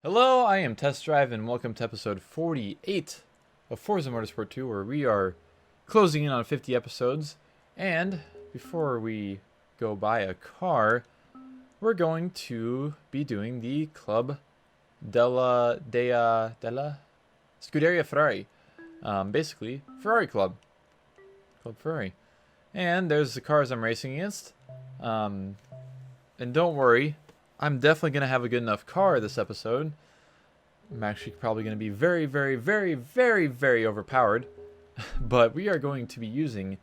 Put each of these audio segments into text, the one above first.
Hello, I am Test Drive, and welcome to episode 48 of Forza Motorsport 2, where we are closing in on 50 episodes. And before we go buy a car, we're going to be doing the Club della Scuderia Ferrari. Basically, Ferrari Club. Club Ferrari. And there's the cars I'm racing against. And don't worry, I'm definitely going to have a good enough car this episode. I'm actually probably going to be very overpowered. But we are going to be using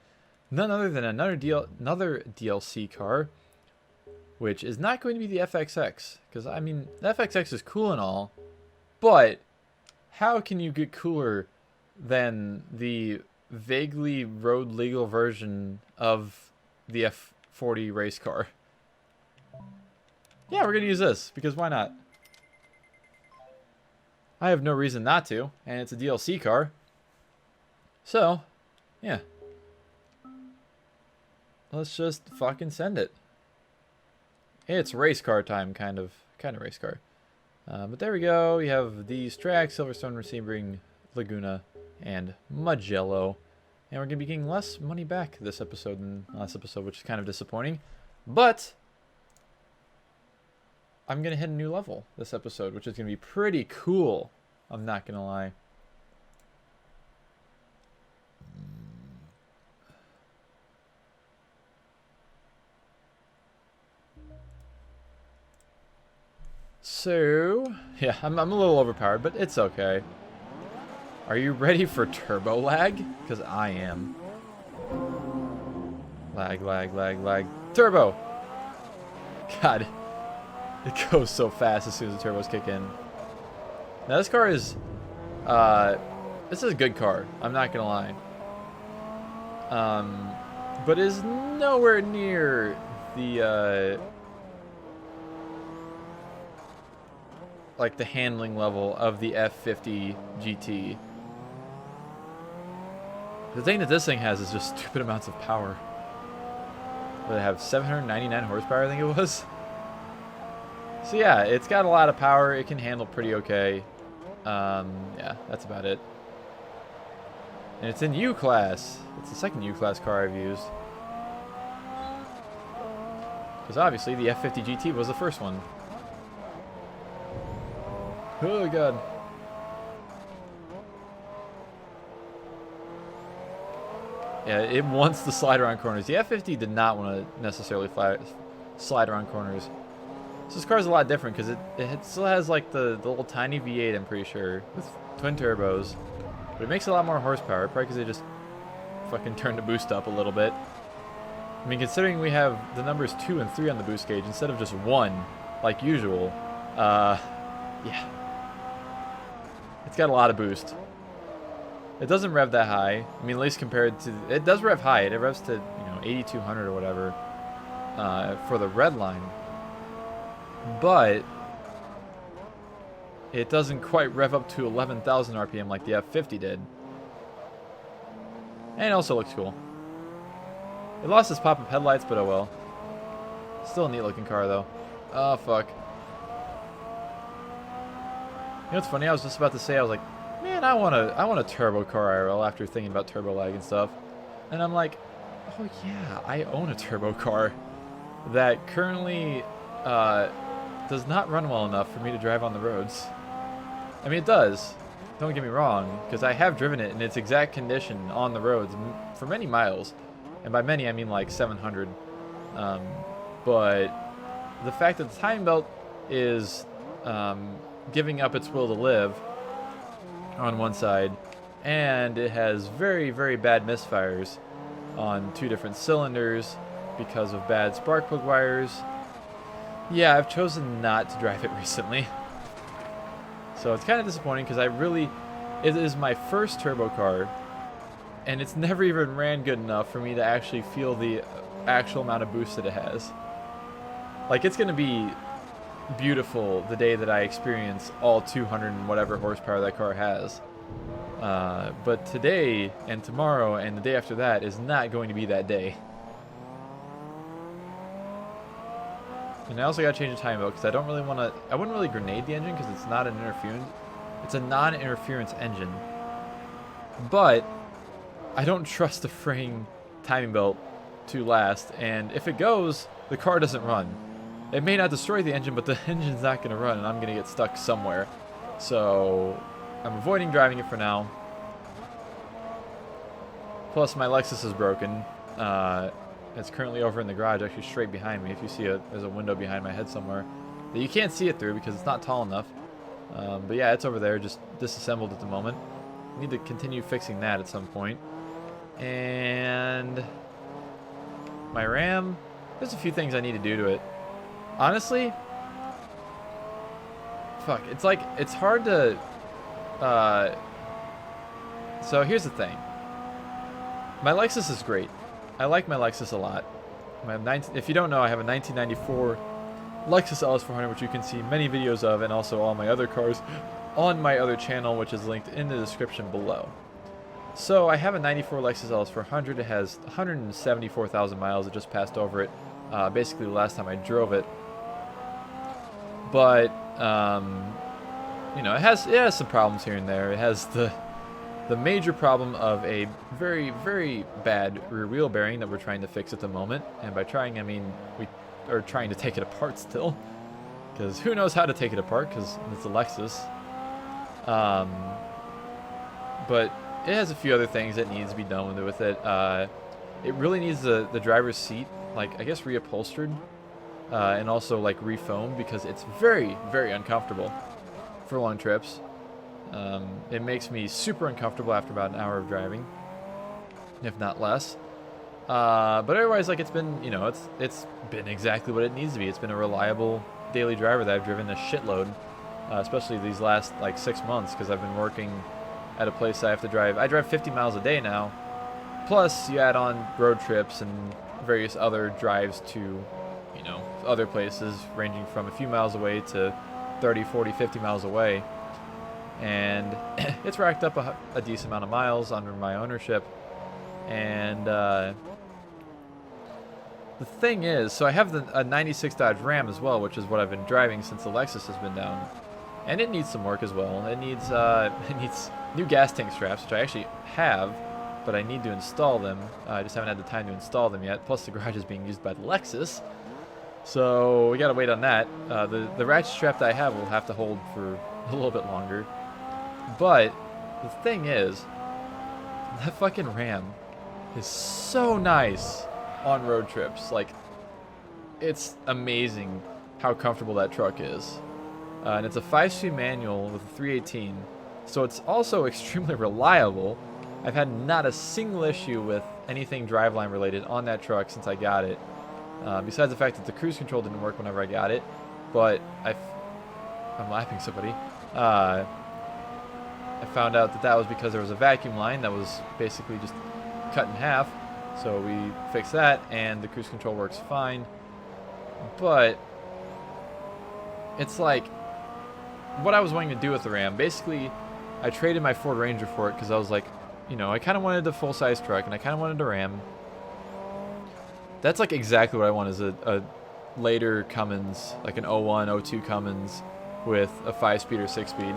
none other than another DLC car, which is not going to be the FXX. Because, I mean, the FXX is cool and all, but how can you get cooler than the vaguely road legal version of the F40 race car? Yeah, we're going to use this, because why not? I have no reason not to, and it's a DLC car. So, yeah. Let's just fucking send it. It's race car time, kind of race car. But there we go. We have these tracks, Silverstone, Sebring, Laguna, and Mugello. And we're going to be getting less money back this episode than last episode, which is kind of disappointing. But I'm going to hit a new level this episode, which is going to be pretty cool. I'm not going to lie. So, yeah, I'm a little overpowered, but it's okay. Are you ready for turbo lag? Because I am. Lag. Turbo! God. It goes so fast as soon as the turbos kick in. Now this car is, this is a good car. I'm not gonna lie. But is nowhere near the, like the handling level of the F50 GT. The thing that this thing has is just stupid amounts of power. They have 799 horsepower, I think it was. So yeah, it's got a lot of power. It can handle pretty okay. Yeah, that's about it. And it's in U-Class. It's the second U-Class car I've used. Because obviously the F50 GT was the first one. Oh god. Yeah, it wants to slide around corners. The F50 did not want to necessarily slide around corners. So this car's a lot different because it still has like the little tiny V8, I'm pretty sure, with twin turbos. But it makes a lot more horsepower, probably because they just fucking turned the boost up a little bit. I mean, considering we have the numbers 2 and 3 on the boost gauge instead of just 1, like usual, yeah. It's got a lot of boost. It doesn't rev that high. I mean, at least compared to... It does rev high. It revs to, you know, 8,200 or whatever for the red line. But it doesn't quite rev up to 11,000 RPM like the F50 did. And it also looks cool. It lost its pop-up headlights, but oh well. Still a neat looking car though. Oh fuck. You know what's funny? I was just about to say, I was like, man, I want a turbo car IRL after thinking about turbo lag and stuff. And I'm like, oh yeah, I own a turbo car that currently does not run well enough for me to drive on the roads. I mean, it does. Don't get me wrong, because I have driven it in its exact condition on the roads for many miles. And by many, I mean like 700. But the fact that the timing belt is giving up its will to live on one side, and it has very bad misfires on 2 different cylinders because of bad spark plug wires. Yeah, I've chosen not to drive it recently. So it's kind of disappointing because it is my first turbo car, and it's never even ran good enough for me to actually feel the actual amount of boost that it has. Like, it's going to be beautiful the day that I experience all 200 and whatever horsepower that car has. But today and tomorrow and the day after that is not going to be that day. And I also got to change the timing belt because I don't really want to. I wouldn't really grenade the engine because it's not an interference. It's a non-interference engine. But I don't trust the fraying timing belt to last. And if it goes, the car doesn't run. It may not destroy the engine, but the engine's not going to run, and I'm going to get stuck somewhere. So I'm avoiding driving it for now. Plus, my Lexus is broken. It's currently over in the garage, actually straight behind me. If you see there's a window behind my head somewhere that you can't see it through because it's not tall enough. But yeah, it's over there, just disassembled at the moment. Need to continue fixing that at some point. And my Ram, there's a few things I need to do to it. Honestly, fuck, it's hard to, so here's the thing. My Lexus is great. I like my Lexus a lot. If you don't know, I have a 1994 Lexus LS400, which you can see many videos of, and also all my other cars on my other channel, which is linked in the description below. So I have a 94 Lexus LS400. It has 174,000 miles. It just passed over it, basically the last time I drove it. But you know, it has some problems here and there. It has the major problem of a very, very bad rear wheel bearing that we're trying to fix at the moment. And by trying, I mean we are trying to take it apart still, because who knows how to take it apart, because it's a Lexus. But it has a few other things that needs to be done with it. It really needs the driver's seat, like, I guess, reupholstered, and also like refoamed, because it's very, very uncomfortable for long trips. It makes me super uncomfortable after about an hour of driving, if not less. But otherwise, like, it's been, you know, it's been exactly what it needs to be. It's been a reliable daily driver that I've driven a shitload, especially these last like 6 months, because I've been working at a place I have to drive. I drive 50 miles a day now. Plus, you add on road trips and various other drives to, you know, other places, ranging from a few miles away to 30, 40, 50 miles away. And it's racked up a decent amount of miles under my ownership. And the thing is, so I have a 96 Dodge Ram as well, which is what I've been driving since the Lexus has been down. And it needs some work as well. It needs new gas tank straps, which I actually have, but I need to install them. I just haven't had the time to install them yet. Plus, the garage is being used by the Lexus, so we gotta wait on that. The ratchet strap that I have will have to hold for a little bit longer. But the thing is, that fucking Ram is so nice on road trips. Like, it's amazing how comfortable that truck is. And it's a 5-speed manual with a 318, so it's also extremely reliable. I've had not a single issue with anything driveline related on that truck since I got it, besides the fact that the cruise control didn't work whenever I got it. But I'm lapping somebody. I found out that was because there was a vacuum line that was basically just cut in half, so we fixed that, and the cruise control works fine. But it's like, what I was wanting to do with the Ram, basically, I traded my Ford Ranger for it because I was like, you know, I kind of wanted the full-size truck, and I kind of wanted a Ram. That's like exactly what I want, is a later Cummins, like an 01, 02 Cummins with a 5-speed or 6-speed.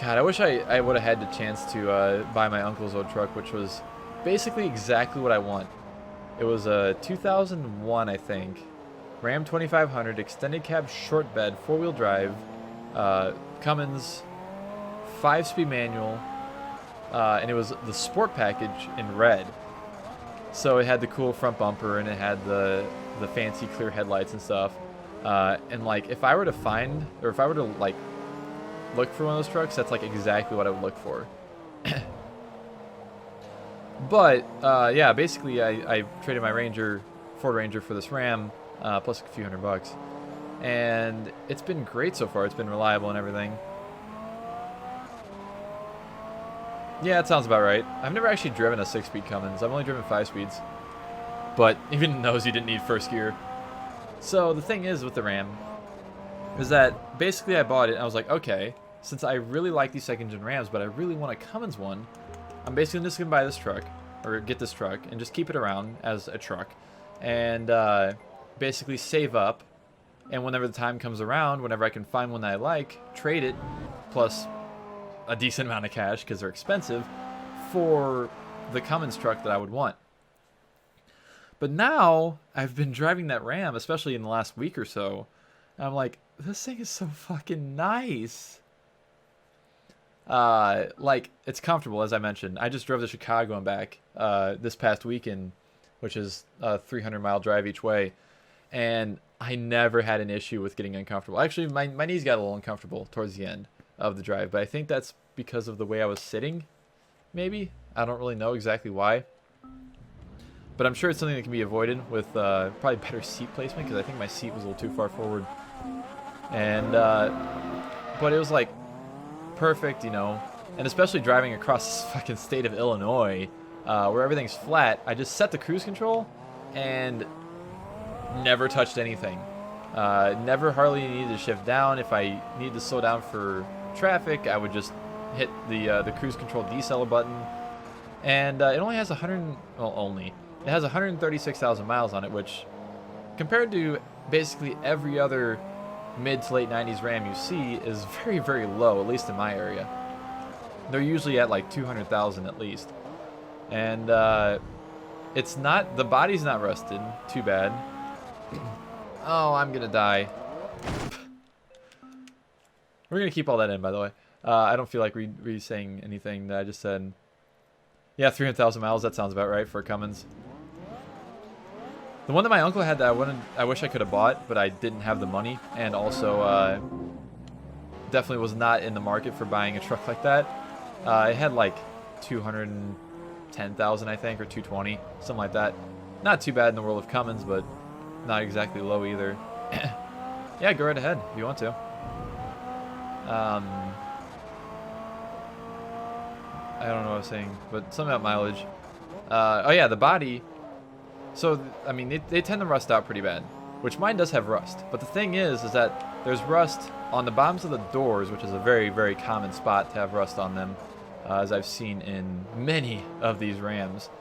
God, I wish I would have had the chance to buy my uncle's old truck, which was basically exactly what I want. It was a 2001, I think, Ram 2500, extended cab, short bed, 4-wheel drive, Cummins, 5-speed manual, and it was the sport package in red. So it had the cool front bumper, and it had the fancy clear headlights and stuff. And like, if I were to find, or if I were to like look for one of those trucks, that's like exactly what I would look for. But yeah, basically I traded my Ford Ranger for this Ram, plus a few $100, and it's been great so far. It's been reliable and everything. Yeah, that sounds about right. I've never actually driven a 6-speed Cummins. I've only driven 5 speeds, but even in those you didn't need first gear. So the thing is with the Ram is that basically I bought it and I was like, okay, since I really like these second-gen Rams, but I really want a Cummins one, I'm basically just going to buy this truck, or get this truck, and just keep it around as a truck. And basically save up, and whenever the time comes around, whenever I can find one that I like, trade it, plus a decent amount of cash because they're expensive, for the Cummins truck that I would want. But now I've been driving that Ram, especially in the last week or so, and I'm like, this thing is so fucking nice. Like, it's comfortable, as I mentioned. I just drove to Chicago and back this past weekend, which is a 300-mile drive each way, and I never had an issue with getting uncomfortable. Actually, my knees got a little uncomfortable towards the end of the drive, but I think that's because of the way I was sitting, maybe. I don't really know exactly why. But I'm sure it's something that can be avoided with probably better seat placement, because I think my seat was a little too far forward. And, but it was like perfect, you know, and especially driving across this fucking state of Illinois, where everything's flat. I just set the cruise control and never touched anything. Never hardly needed to shift down. If I needed to slow down for traffic, I would just hit the cruise control decelerator button. And it only has 136,000 miles on it, which compared to basically every other mid to late 90s Ram you see is very, very low, at least in my area. They're usually at like 200,000 at least. And it's not, the body's not rusted, too bad. Oh, I'm gonna die. We're gonna keep all that in, by the way. I don't feel like re-saying anything that I just said. Yeah, 300,000 miles, that sounds about right for a Cummins. The one that my uncle had that I wish I could have bought, but I didn't have the money, and also definitely was not in the market for buying a truck like that. It had like 210,000, I think, or 220, something like that. Not too bad in the world of Cummins, but not exactly low either. Yeah, go right ahead if you want to. I don't know what I was saying, but something about mileage. Oh yeah, the body. So, I mean, they tend to rust out pretty bad, which mine does have rust. But the thing is that there's rust on the bottoms of the doors, which is a very, very common spot to have rust on them, as I've seen in many of these Rams.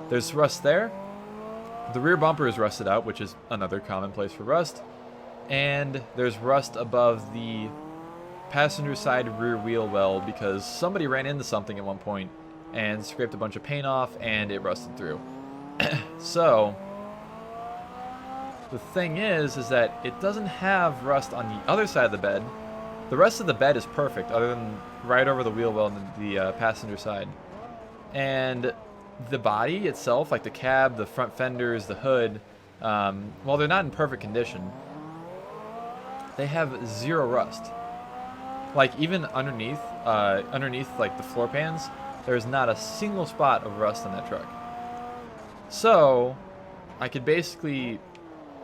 There's rust there. The rear bumper is rusted out, which is another common place for rust. And there's rust above the passenger side rear wheel well because somebody ran into something at one point and scraped a bunch of paint off and it rusted through. So the thing is that it doesn't have rust on the other side of the bed. The rest of the bed is perfect other than right over the wheel well on the passenger side. And the body itself, like the cab, the front fenders, the hood, while they're not in perfect condition, they have zero rust. Like even underneath like the floor pans, there's not a single spot of rust on that truck. So I could basically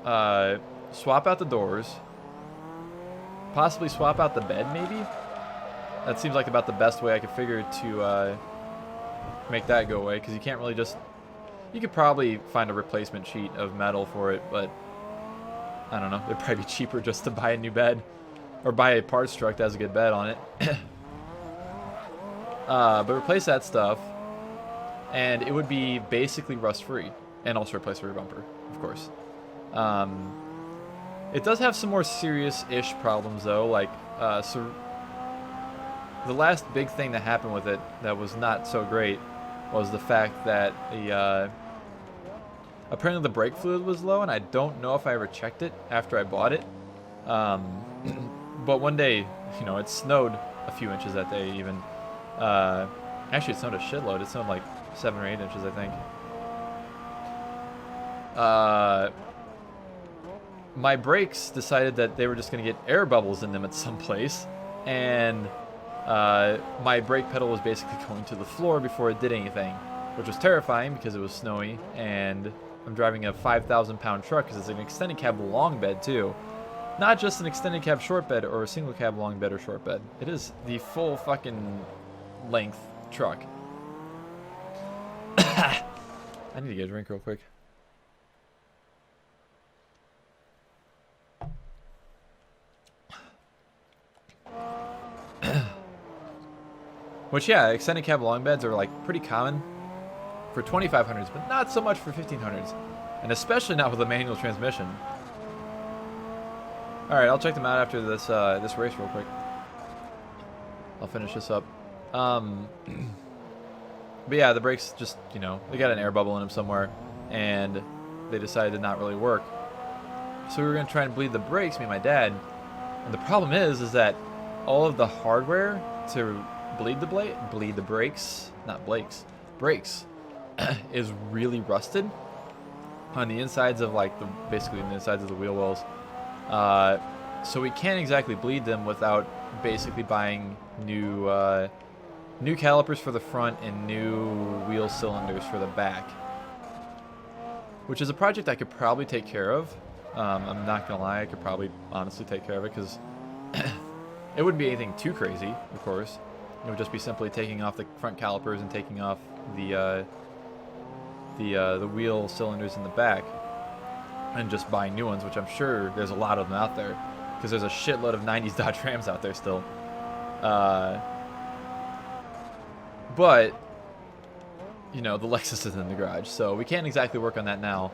swap out the doors, possibly swap out the bed maybe. That seems like about the best way I could figure to make that go away, because you can't really just, you could probably find a replacement sheet of metal for it, but I don't know, it'd probably be cheaper just to buy a new bed or buy a parts truck that has a good bed on it. But replace that stuff and it would be basically rust free, and also replace the rear bumper, of course. It does have some more serious-ish problems though, like so the last big thing that happened with it that was not so great was the fact that the apparently the brake fluid was low, and I don't know if I ever checked it after I bought it. But one day, you know, it snowed a few inches that day even. Actually, it snowed a shitload. It snowed like 7 or 8 inches, I think. My brakes decided that they were just going to get air bubbles in them at some place, and my brake pedal was basically going to the floor before it did anything, which was terrifying because it was snowy, and I'm driving a 5,000-pound truck because it's an extended cab long bed too. Not just an extended cab short bed or a single cab long bed or short bed. It is the full fucking length truck. I need to get a drink real quick. Which, yeah, extended cab long beds are like pretty common for 2500s, but not so much for 1500s. And especially not with a manual transmission. Alright, I'll check them out after this this race real quick. I'll finish this up. But yeah, the brakes just, you know, they got an air bubble in them somewhere, and they decided to not really work. So we were going to try and bleed the brakes, me and my dad. And the problem is that all of the hardware to bleed the brakes, not brakes, is really rusted on the insides of like basically the insides of the wheel wells. So we can't exactly bleed them without basically buying new calipers for the front and new wheel cylinders for the back, which is a project I could probably take care of. I'm not gonna lie, I could probably honestly take care of it, because it wouldn't be anything too crazy, of course. It would just be simply taking off the front calipers and taking off the wheel cylinders in the back, and just buying new ones, which I'm sure there's a lot of them out there, because there's a shitload of 90s Dodge Rams out there still. But, you know, the Lexus is in the garage, so we can't exactly work on that now.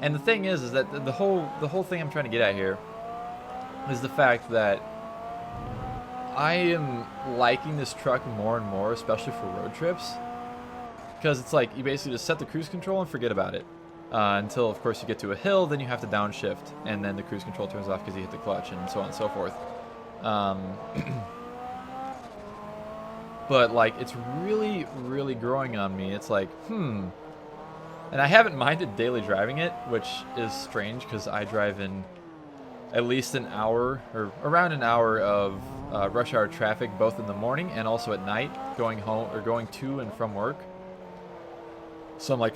And the thing is that the whole thing I'm trying to get at here is the fact that I am liking this truck more and more, especially for road trips, because it's like you basically just set the cruise control and forget about it until, of course, you get to a hill. Then you have to downshift, and then the cruise control turns off because you hit the clutch, and so on and so forth. But like, it's really, really growing on me. It's like, and I haven't minded daily driving it, which is strange because I drive in at least an hour or around an hour of rush hour traffic, both in the morning and also at night, going home or going to and from work. So I'm like,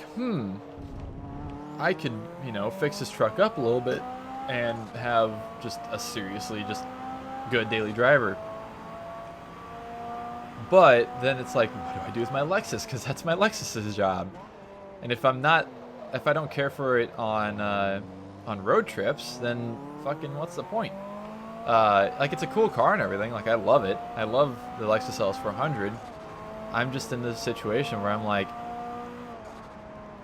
I could, you know, fix this truck up a little bit and have just a seriously just good daily driver. But then it's like, what do I do with my Lexus? Because that's my Lexus's job. And if I don't care for it on road trips, then fucking what's the point? Like, it's a cool car and everything. Like, I love it. I love the Lexus LS400. I'm just in this situation where I'm like,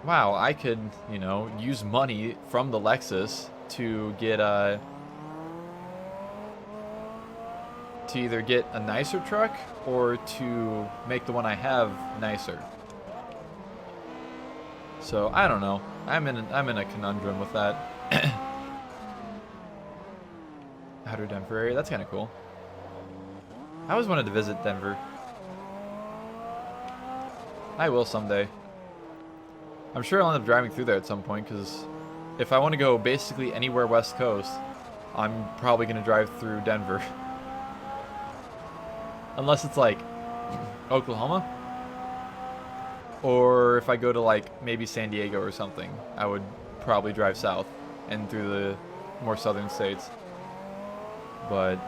wow, I could, you know, use money from the Lexus to get to either get a nicer truck or to make the one I have nicer. So I don't know. I'm in a conundrum with that. Outer Denver area. That's kind of cool. I always wanted to visit Denver. I will someday. I'm sure I'll end up driving through there at some point, because if I want to go basically anywhere West Coast, I'm probably going to drive through Denver. Unless it's like Oklahoma. Or if I go to like maybe San Diego or something, I would probably drive south and through the more southern states. But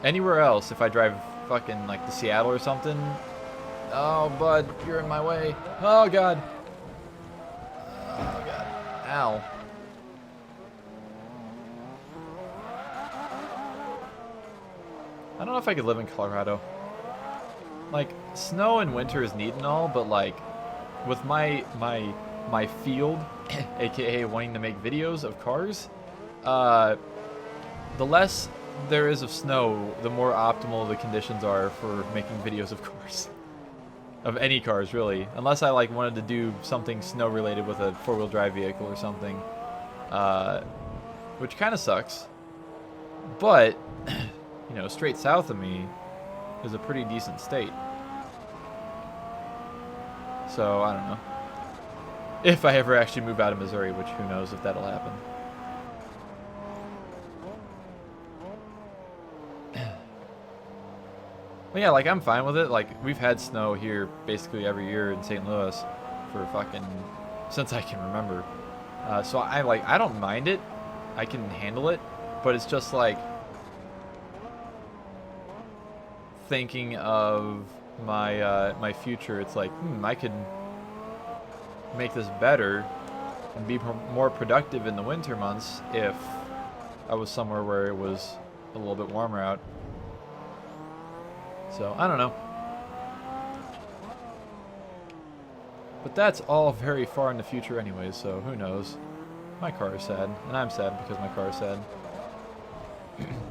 anywhere else, if I drive fucking like to Seattle or something, oh bud, you're in my way. Oh god. Oh god. Ow. I don't know if I could live in Colorado. Like, snow in winter is neat and all, but like, with my field, aka wanting to make videos of cars, the less there is of snow, the more optimal the conditions are for making videos of cars. Of any cars, really. Unless I like wanted to do something snow related with a 4-wheel drive vehicle or something, which kind of sucks. But you know, straight south of me is a pretty decent state. So, I don't know. If I ever actually move out of Missouri, which who knows if that'll happen. But yeah, like, I'm fine with it. Like, we've had snow here basically every year in St. Louis for fucking, since I can remember. So I don't mind it. I can handle it. But it's just like, thinking of my my future, it's like, I could make this better and be more productive in the winter months if I was somewhere where it was a little bit warmer out. So I don't know, but that's all very far in the future anyway, so who knows. My car is sad, and I'm sad because my car is sad.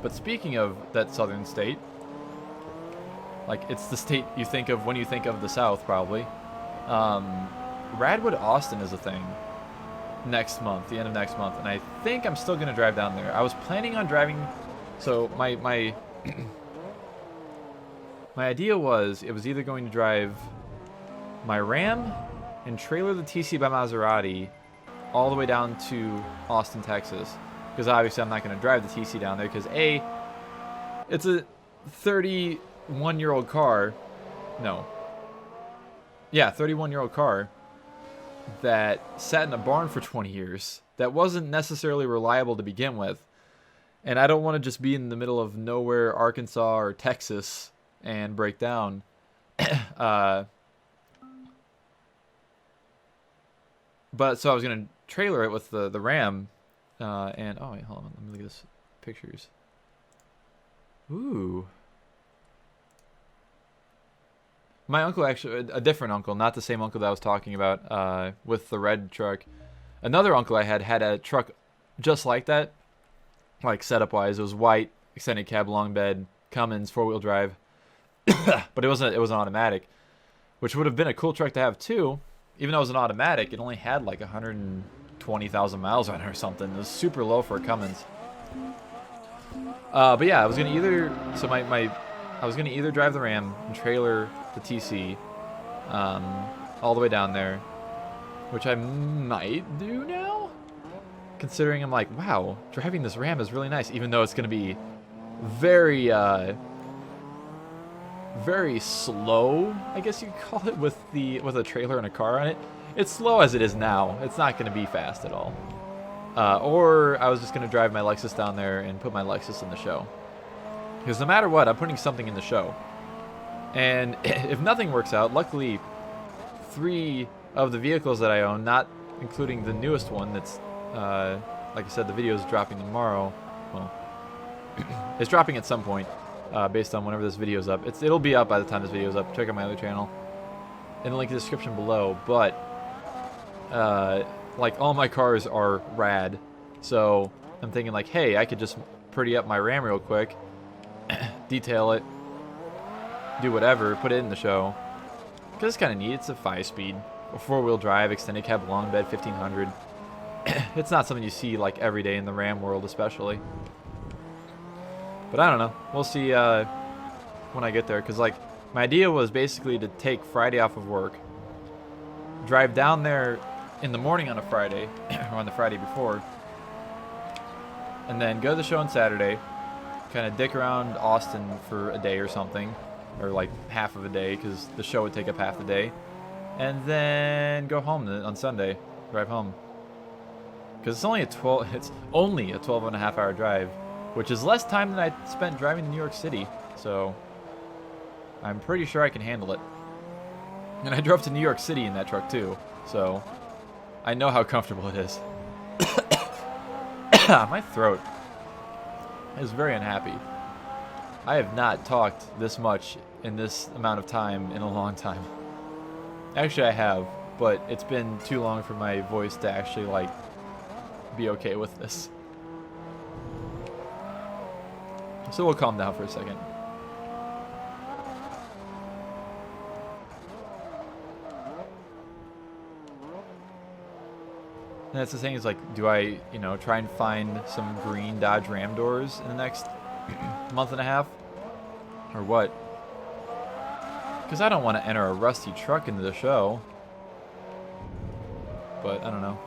But speaking of that southern state, like, it's the state you think of when you think of the South, probably. Radwood, Austin is a thing next month, the end of next month, and I think I'm still going to drive down there. I was planning on driving, so my my idea was, it was either going to drive my Ram and trailer the TC by Maserati all the way down to Austin, Texas, because obviously I'm not going to drive the TC down there, because A, it's a 31-year-old car, no, yeah, 31-year-old car that sat in a barn for 20 years, that wasn't necessarily reliable to begin with, and I don't want to just be in the middle of nowhere, Arkansas or Texas, and break down. But so I was going to trailer it with the Ram, and, oh wait, hold on, let me look at this pictures. Ooh. My uncle, actually, a different uncle, not the same uncle that I was talking about, with the red truck. Another uncle I had a truck just like that, like setup-wise. It was white, extended cab, long bed, Cummins, 4-wheel drive. But it was an automatic, which would have been a cool truck to have too. Even though it was an automatic, it only had like 120,000 miles on it or something. It was super low for a Cummins. But yeah, I was gonna either I was gonna either drive the Ram and trailer the TC all the way down there, which I might do now, considering I'm like, wow, driving this Ram is really nice, even though it's gonna be very very slow, I guess you could call it, with a trailer and a car on it. It's slow as it is now. It's not going to be fast at all. Or I was just going to drive my Lexus down there and put my Lexus in the show. Because no matter what, I'm putting something in the show. And if nothing works out, luckily 3 of the vehicles that I own, not including the newest one that's, like I said, the video is dropping tomorrow. Well, it's dropping at some point. Based on whenever this video's up. It'll be up by the time this video's up. Check out my other channel in the link in the description below. But like, all my cars are rad, so I'm thinking like, hey, I could just pretty up my Ram real quick, detail it, do whatever, put it in the show, because it's kind of neat. It's a 5-speed, a 4-wheel drive, extended cab, long bed, 1500. It's not something you see like every day in the Ram world, especially. But I don't know. We'll see when I get there. Because, like, my idea was basically to take Friday off of work, drive down there in the morning on a Friday, or on the Friday before, and then go to the show on Saturday, kind of dick around Austin for a day or something, or like half of a day, because the show would take up half the day, and then go home on Sunday, drive home. Because it's only a 12.5-hour drive, which is less time than I spent driving to New York City, so I'm pretty sure I can handle it. And I drove to New York City in that truck too, so I know how comfortable it is. My throat is very unhappy. I have not talked this much in this amount of time in a long time. Actually, I have, but it's been too long for my voice to actually, like, be okay with this. So we'll calm down for a second. And that's the thing, is like, do I, you know, try and find some green Dodge Ram doors in the next month and a half? Or what? Because I don't want to enter a rusty truck into the show. But, I don't know.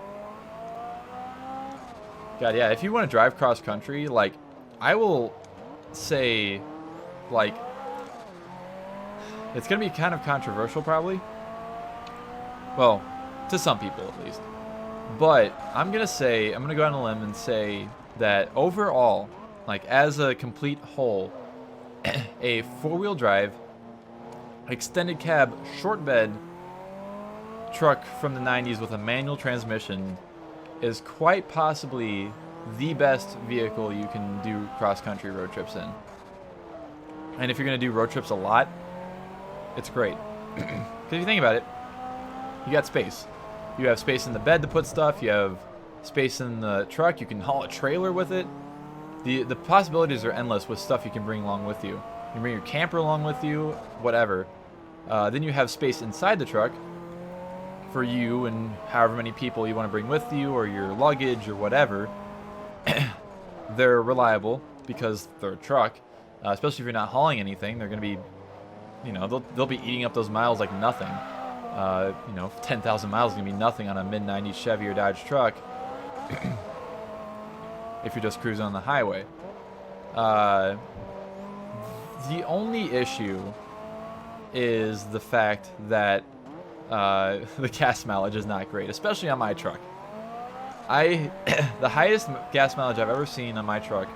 God, yeah, if you want to drive cross country, like, I will say, like, it's going to be kind of controversial probably. Well, to some people at least. But I'm going to go on a limb and say that overall, like, as a complete whole, a 4-wheel drive, extended cab, short bed truck from the 90s with a manual transmission is quite possibly the best vehicle you can do cross-country road trips in. And if you're going to do road trips a lot, it's great. Because if you think about it, you got space. You have space in the bed to put stuff. You have space in the truck. You can haul a trailer with it. The possibilities are endless with stuff you can bring along with you. You can bring your camper along with you, whatever. Then you have space inside the truck for you and however many people you want to bring with you, or your luggage or whatever. They're reliable because they're a truck, especially if you're not hauling anything. They're going to be, you know, they'll be eating up those miles like nothing. You know, 10,000 miles is going to be nothing on a mid-90s Chevy or Dodge truck if you're just cruising on the highway. The only issue is the fact that the gas mileage is not great, especially on my truck. The highest gas mileage I've ever seen on my truck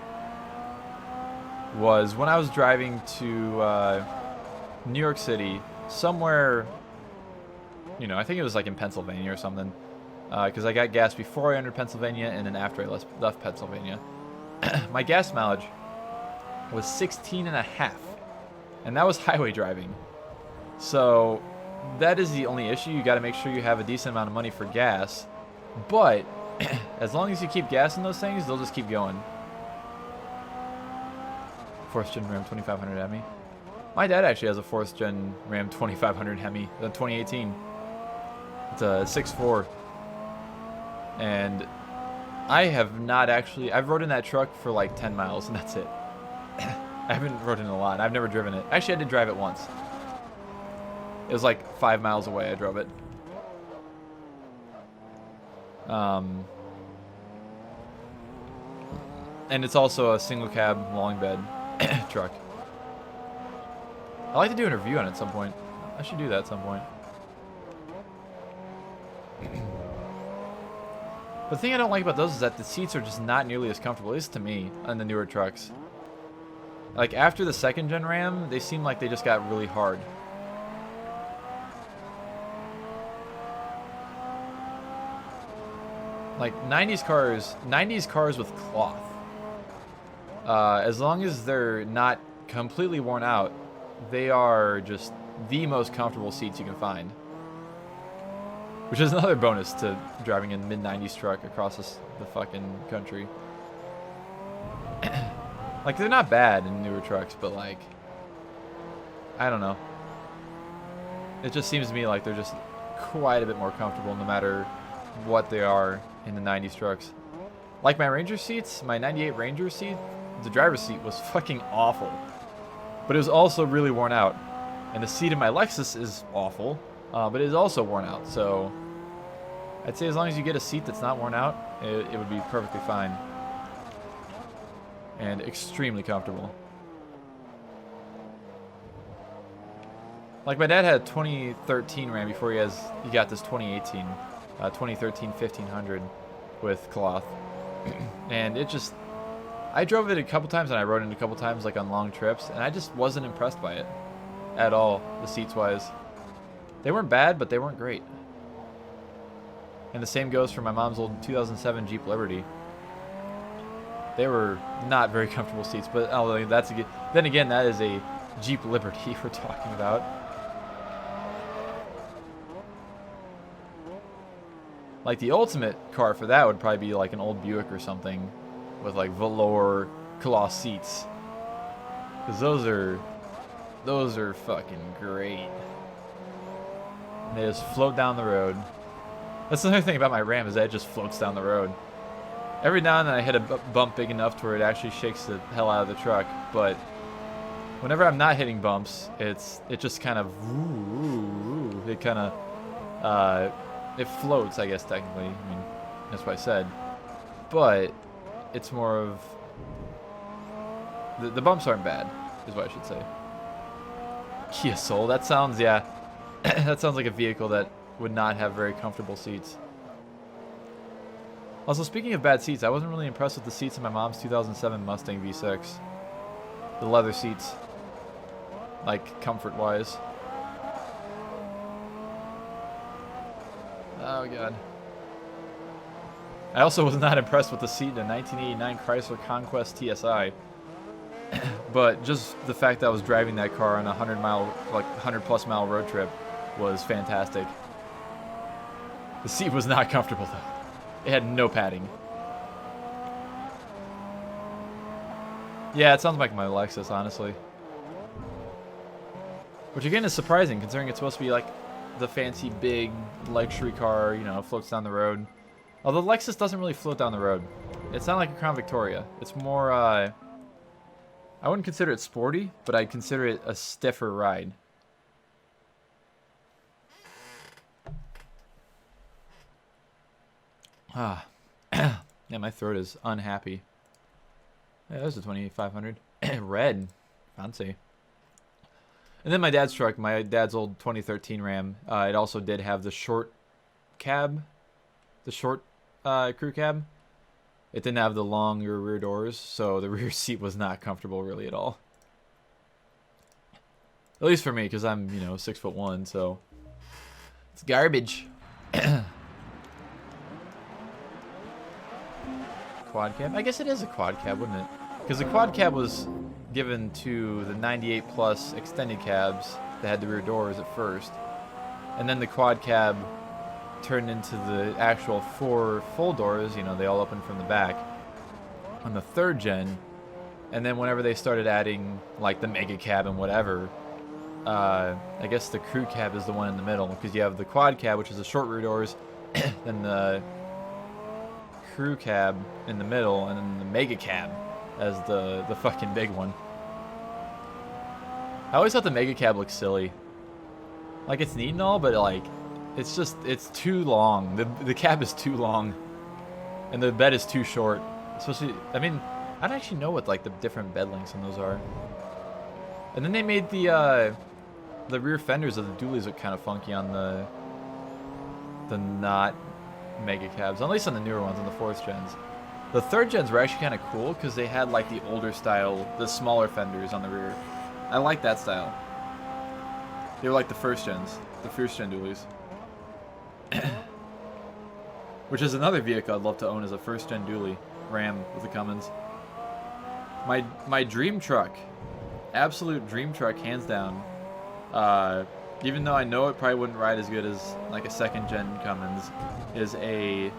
was when I was driving to New York City, somewhere, you know, I think it was like in Pennsylvania or something, because I got gas before I entered Pennsylvania and then after I left Pennsylvania. My gas mileage was 16 and a half, and that was highway driving. So that is the only issue. You got to make sure you have a decent amount of money for gas, but as long as you keep gas in those things, they'll just keep going. 4th gen Ram 2500 Hemi. My dad actually has a 4th gen Ram 2500 Hemi, the 2018. It's a 6.4, and I have not actually. I've rode in that truck for like 10 miles, and that's it. I haven't rode in a lot. I've never driven it. Actually, I did drive it once. It was like 5 miles away. I drove it. And it's also a single cab long bed truck. I'd like to do a review on it at some point. I should do that at some point. The thing I don't like about those is that the seats are just not nearly as comfortable, at least to me, on the newer trucks. Like, after the 2nd gen Ram, they seem like they just got really hard. Like, 90s cars with cloth. As long as they're not completely worn out, they are just the most comfortable seats you can find. Which is another bonus to driving a mid-90s truck across the fucking country. Like, they're not bad in newer trucks, but, like, I don't know. It just seems to me like they're just quite a bit more comfortable no matter what they are in the 90s trucks. Like my Ranger seats, my 98 Ranger seat, the driver's seat was fucking awful. But it was also really worn out. And the seat in my Lexus is awful, but it is also worn out. So I'd say as long as you get a seat that's not worn out, it would be perfectly fine. And extremely comfortable. Like, my dad had a 2013 Ram before he got this 2018, 2013 1500 with cloth. And it just, I drove it a couple times and I rode it a couple times, like on long trips, and I just wasn't impressed by it at all, the seats wise. They weren't bad, but they weren't great. And the same goes for my mom's old 2007 Jeep Liberty. They were not very comfortable seats, but then again, that is a Jeep Liberty we're talking about. Like, the ultimate car for that would probably be like an old Buick or something with like velour cloth seats. Because those are fucking great. And they just float down the road. That's another thing about my Ram, is that it just floats down the road. Every now and then I hit a bump big enough to where it actually shakes the hell out of the truck, but whenever I'm not hitting bumps, it just kind of, it kind of, it floats, I guess, technically. I mean, that's what I said. But it's more of, the bumps aren't bad, is what I should say. Kia Soul, that sounds, yeah, that sounds like a vehicle that would not have very comfortable seats. Also, speaking of bad seats, I wasn't really impressed with the seats in my mom's 2007 Mustang V6. The leather seats, like, comfort-wise. Oh, God. I also was not impressed with the seat in a 1989 Chrysler Conquest TSI. But just the fact that I was driving that car on a 100+ mile road trip was fantastic. The seat was not comfortable, though. It had no padding. Yeah, it sounds like my Lexus, honestly. Which again is surprising, considering it's supposed to be like the fancy, big luxury car, you know, floats down the road. Although Lexus doesn't really float down the road. It's not like a Crown Victoria. It's more, I wouldn't consider it sporty, but I'd consider it a stiffer ride. Ah. Yeah, my throat is unhappy. Yeah, there's a 2500. Red. Fancy. And then my dad's truck, my dad's old 2013 Ram, it also did have the short cab. The short crew cab. It didn't have the longer rear doors, so the rear seat was not comfortable really at all. At least for me, because I'm, you know, 6'1", so it's garbage. Quad cab? I guess it is a quad cab, wouldn't it? Because the quad cab was given to the 98 plus extended cabs that had the rear doors at first, and then the quad cab turned into the actual 4 full doors. You know, they all open from the back on the 3rd gen, and then whenever they started adding like the mega cab and whatever, I guess the crew cab is the one in the middle, because you have the quad cab, which is the short rear doors, then the crew cab in the middle, and then the mega cab as the fucking big one. I always thought the mega cab looked silly. Like, it's neat and all, but like, it's just, it's too long. The cab is too long, and the bed is too short. Especially, I mean, I don't actually know what like the different bed lengths in those are. And then they made the rear fenders of the dualies look kind of funky on the not mega cabs, at least on the newer ones, on the 4th gens. The 3rd gens were actually kind of cool because they had like the older style, the smaller fenders on the rear. I like that style. They were like the 1st gens, the 1st gen dualies. Which is another vehicle I'd love to own, as a 1st gen dually Ram with the Cummins. My dream truck, absolute dream truck, hands down. Even though I know it probably wouldn't ride as good as like a 2nd gen Cummins, is a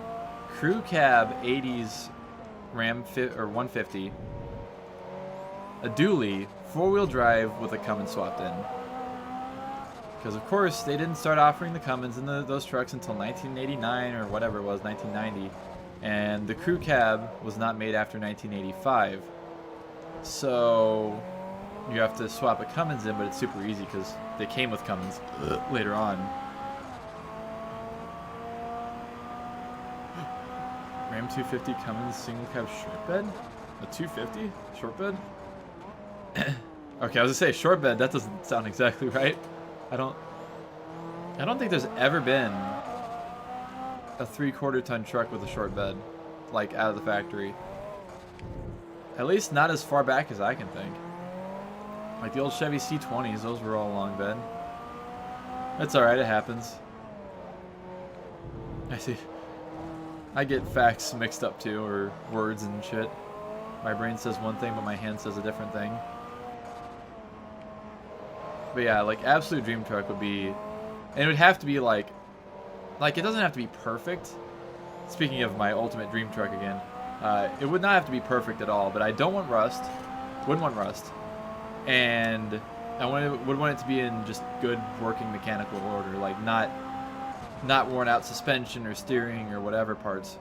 crew cab 80s Ram 150, a dually 4-wheel drive with a Cummins swapped in. Because of course they didn't start offering the Cummins in those trucks until 1989 or whatever it was, 1990, and the crew cab was not made after 1985. So you have to swap a Cummins in, but it's super easy because they came with Cummins later on. Ram 250 Cummins single cab short bed? A 250 short bed? Okay, I was gonna say short bed. That doesn't sound exactly right. I don't think there's ever been a 3/4 ton truck with a short bed, like out of the factory. At least not as far back as I can think. Like the old Chevy C20s, those were all long bed. That's alright, it happens. I see. I get facts mixed up too, or words and shit. My brain says one thing, but my hand says a different thing. But yeah, like absolute dream truck would be, and it would have to be like it doesn't have to be perfect. Speaking of my ultimate dream truck again, it would not have to be perfect at all, but I don't want rust. Wouldn't want rust. And I would want it to be in just good working mechanical order, like not worn out suspension or steering or whatever parts.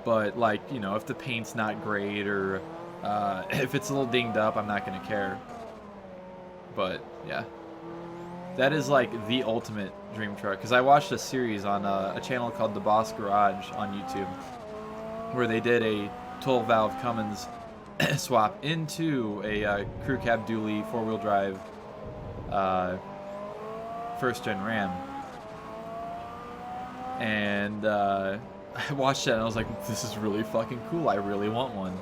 But like, you know, if the paint's not great or if it's a little dinged up, I'm not going to care. But yeah, that is like the ultimate dream truck. Because I watched a series on a channel called The Boss Garage on YouTube, where they did a 12-valve Cummins swap into a crew cab dually 4-wheel drive 1st gen Ram. And I watched that and I was like, this is really fucking cool. I really want one.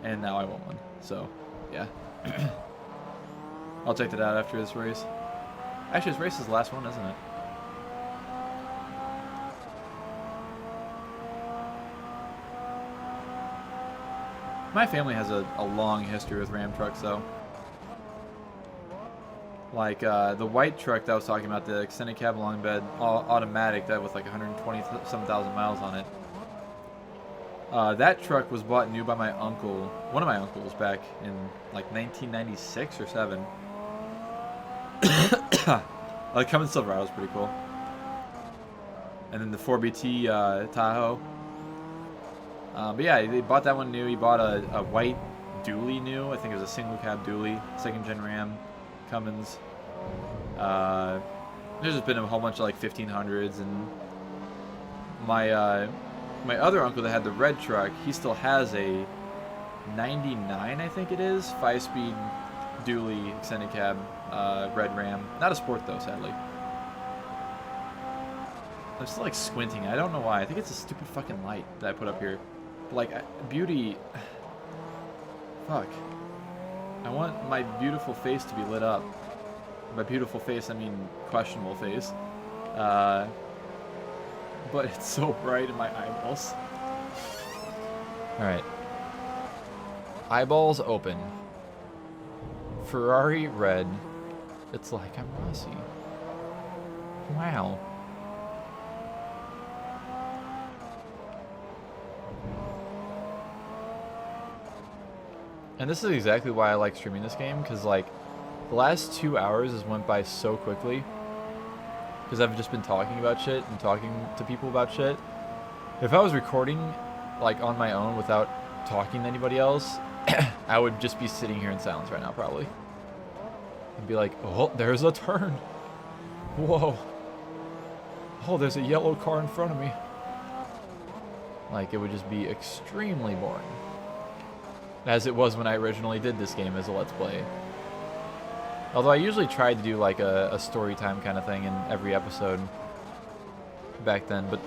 And now I want one. So, yeah. I'll check that out after this race. Actually, this race is the last one, isn't it? My family has a long history with Ram trucks, though. Like the white truck that I was talking about, the extended cab long bed, automatic, that with like 120 some thousand miles on it. That truck was bought new by my uncle, one of my uncles, back in like 1996 or 7. Coming Silverado was pretty cool. And then the 4BT Tahoe. But yeah, they bought that one new. He bought a white dually new. I think it was a single cab dually, 2nd gen Ram, Cummins. There's just been a whole bunch of like 1500s, and my my other uncle that had the red truck, he still has a 99, I think it is, 5-speed dually extended cab red Ram. Not a sport though, sadly. I'm still like squinting. I don't know why. I think it's a stupid fucking light that I put up here. But like beauty. Fuck. I want my beautiful face to be lit up. By beautiful face, I mean questionable face. But it's so bright in my eyeballs. Alright. Eyeballs open. Ferrari red. It's like I'm Rossi. Wow. And this is exactly why I like streaming this game, because like the last 2 hours has went by so quickly. Because I've just been talking about shit and talking to people about shit. If I was recording like on my own without talking to anybody else, I would just be sitting here in silence right now probably. And be like, oh, there's a turn. Whoa. Oh, there's a yellow car in front of me. Like, it would just be extremely boring. As it was when I originally did this game as a Let's Play. Although I usually tried to do like a story time kind of thing in every episode back then. But,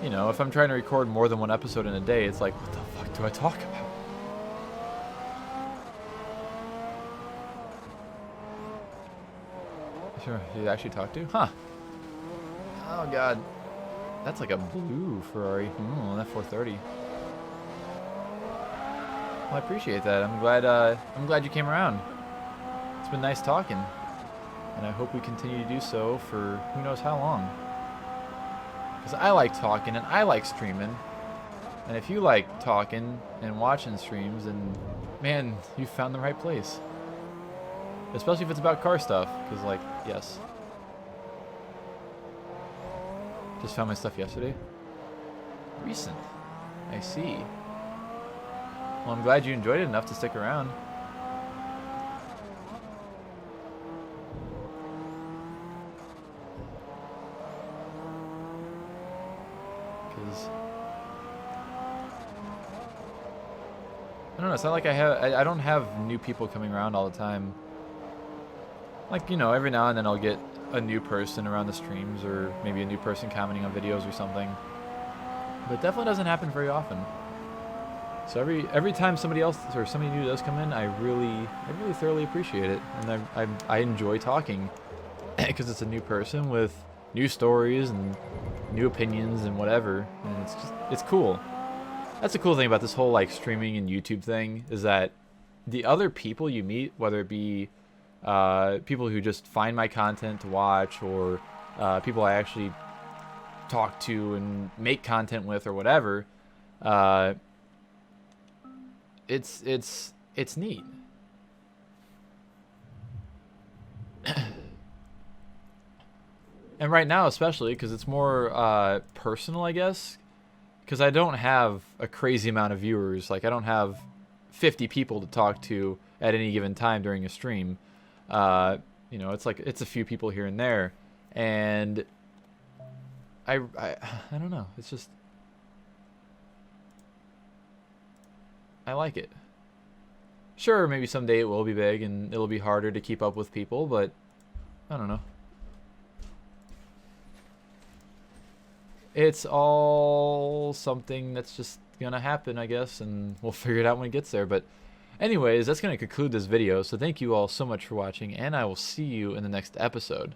you know, if I'm trying to record more than one episode in a day, it's like, what the fuck do I talk about? Sure, did you actually talk to? Huh. Oh god. That's like a blue Ferrari. That 430. Well, I appreciate that. I'm glad you came around. It's been nice talking, and I hope we continue to do so for who knows how long. Because I like talking and I like streaming, and if you like talking and watching streams, then man, you found the right place. Especially if it's about car stuff, because like, yes. Just found my stuff yesterday. Recent. I see. Well, I'm glad you enjoyed it enough to stick around. Because I don't know, it's not like I don't have new people coming around all the time. Like, you know, every now and then I'll get a new person around the streams, or maybe a new person commenting on videos or something. But it definitely doesn't happen very often. So every time somebody else or somebody new does come in, I really thoroughly appreciate it, and I enjoy talking because it's a new person with new stories and new opinions and whatever, and it's cool. That's the cool thing about this whole like streaming and YouTube thing, is that the other people you meet, whether it be people who just find my content to watch, or people I actually talk to and make content with, or whatever. It's neat. And right now, especially, because it's more personal, I guess. Because I don't have a crazy amount of viewers. Like, I don't have 50 people to talk to at any given time during a stream. You know, it's like, it's a few people here and there. And I don't know. It's just, I like it. Sure, maybe someday it will be big and it'll be harder to keep up with people, but I don't know. It's all something that's just gonna happen, I guess, and we'll figure it out when it gets there. But anyways, that's gonna conclude this video, so thank you all so much for watching, and I will see you in the next episode.